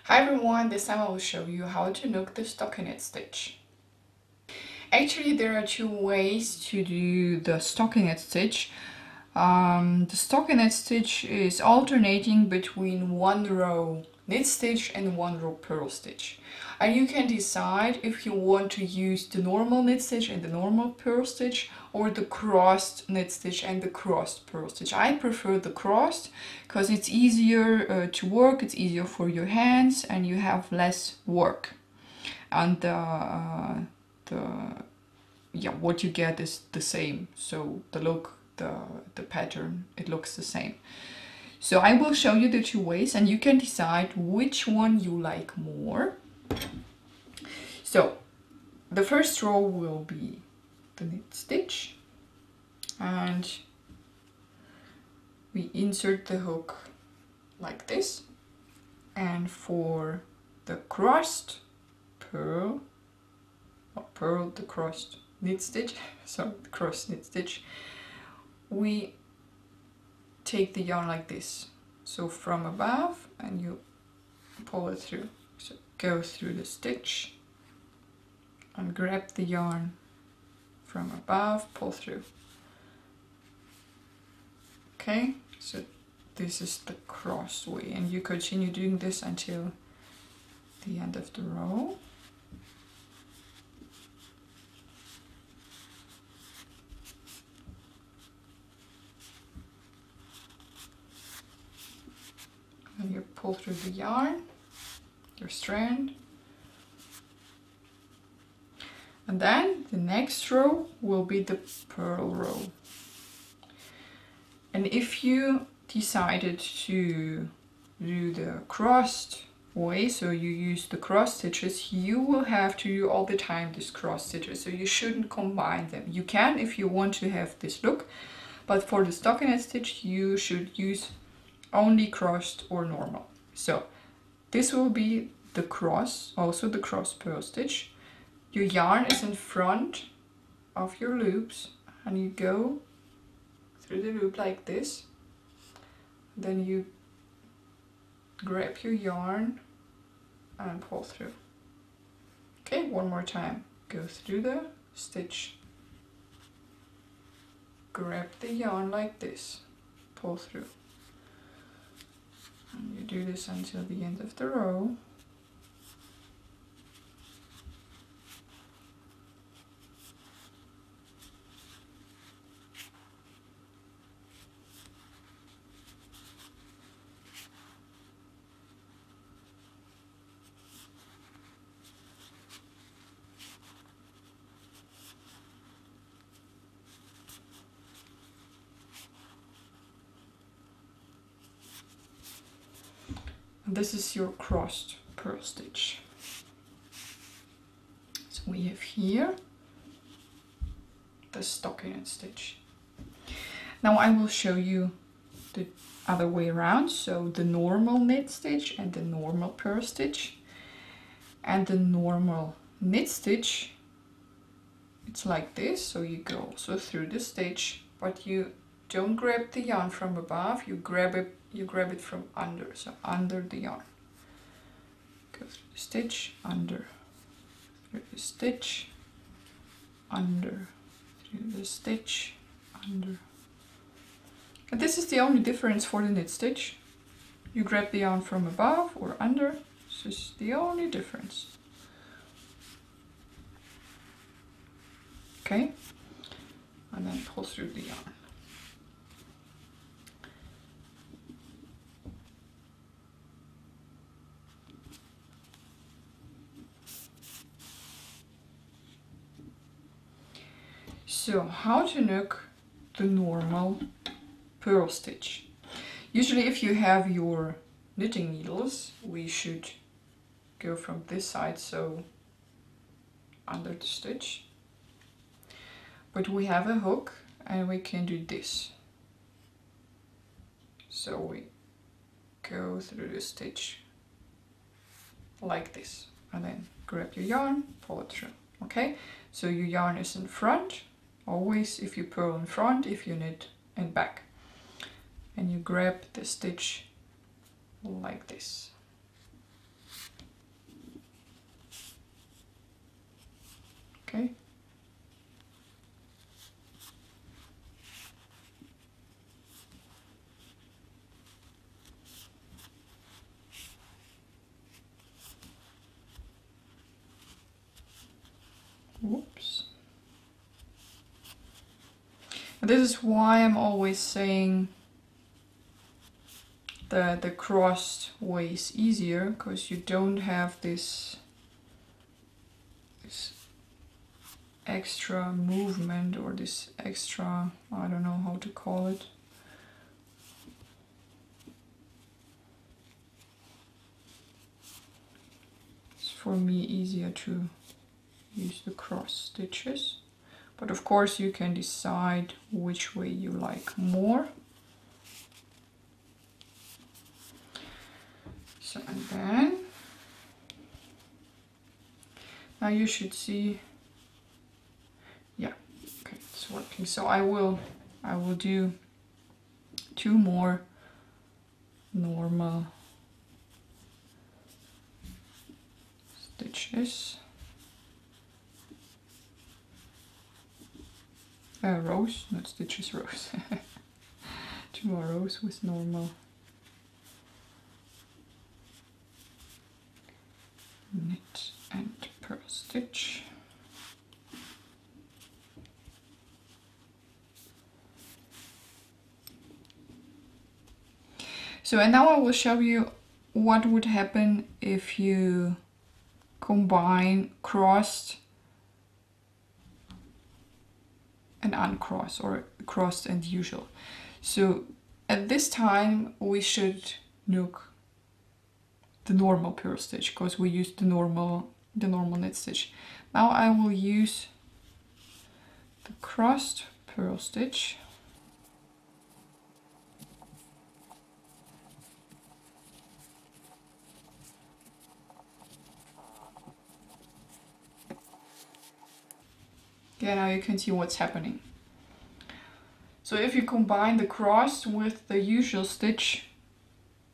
Hi everyone, this time I will show you how to knook the stockinette stitch. Actually, there are two ways to do the stockinette stitch. The stockinette stitch is alternating between one row knit stitch and one row purl stitch. And you can decide if you want to use the normal knit stitch and the normal purl stitch or the crossed knit stitch and the crossed purl stitch. I prefer the crossed because it's easier to work, it's easier for your hands and you have less work. And what you get is the same. So the look, the pattern, it looks the same. So I will show you the two ways and you can decide which one you like more. So the first row will be the knit stitch and we insert the hook like this, and for the crossed purl, the crossed knit stitch, so the crossed knit stitch, we take the yarn like this, so from above, and you pull it through. So go through the stitch and grab the yarn from above, pull through. Okay, so this is the cross way, and you continue doing this until the end of the row. And you pull through the yarn, your strand. And then the next row will be the purl row. And if you decided to do the crossed way, so you use the cross stitches, you will have to do all the time these cross stitches, so you shouldn't combine them. You can if you want to have this look, but for the stockinette stitch you should use only crossed or normal. So this will be the cross, also the cross purl stitch. Your yarn is in front of your loops and you go through the loop like this. Then you grab your yarn and pull through. Okay, one more time. Go through the stitch, grab the yarn like this, pull through. And you do this until the end of the row. And this is your crossed purl stitch. So we have here the stockinette stitch. Now I will show you the other way around, so the normal knit stitch and the normal purl stitch. And the normal knit stitch, it's like this, so you go also through the stitch, but you don't grab the yarn from above, you grab it from under, so under the yarn. Go through the stitch, under, through the stitch, under, through the stitch, under. And this is the only difference for the knit stitch. You grab the yarn from above or under. This is the only difference. Okay, and then pull through the yarn. So how to knock the normal purl stitch. Usually if you have your knitting needles, we should go from this side, so under the stitch. But we have a hook and we can do this. So we go through the stitch like this and then grab your yarn, pull it through. Okay, so your yarn is in front, always if you purl in front, if you knit in back. And you grab the stitch like this. Whoops. This is why I'm always saying the crossed way is easier, because you don't have this extra movement or this extra, I don't know how to call it. It's for me easier to use the cross stitches, but of course you can decide which way you like more. So, and then now you should see, yeah, okay, it's working. So I will do 2 more normal stitches, rows, not stitches, rows. 2 more rows with normal knit and purl stitch. So, and now I will show you what would happen if you combine crossed and uncrossed, or crossed and usual. So at this time we should knook the normal purl stitch, because we used the normal knit stitch. Now I will use the crossed purl stitch. Yeah, now you can see what's happening. So if you combine the crossed with the usual stitch,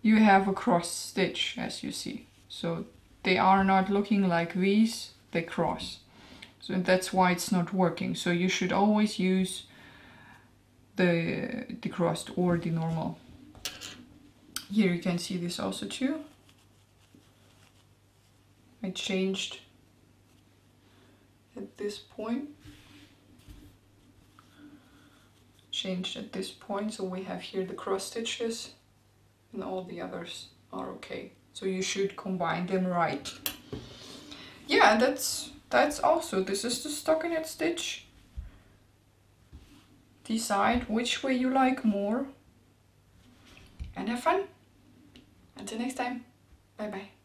you have a cross stitch, as you see. So they are not looking like these, they cross. So that's why it's not working. So you should always use the crossed or the normal. Here you can see this also too. I changed at this point. Changed at this point, so we have here the cross stitches and all the others are okay. So you should combine them right. Yeah, that's also, this is the stockinette stitch. Decide which way you like more and have fun. Until next time, bye bye.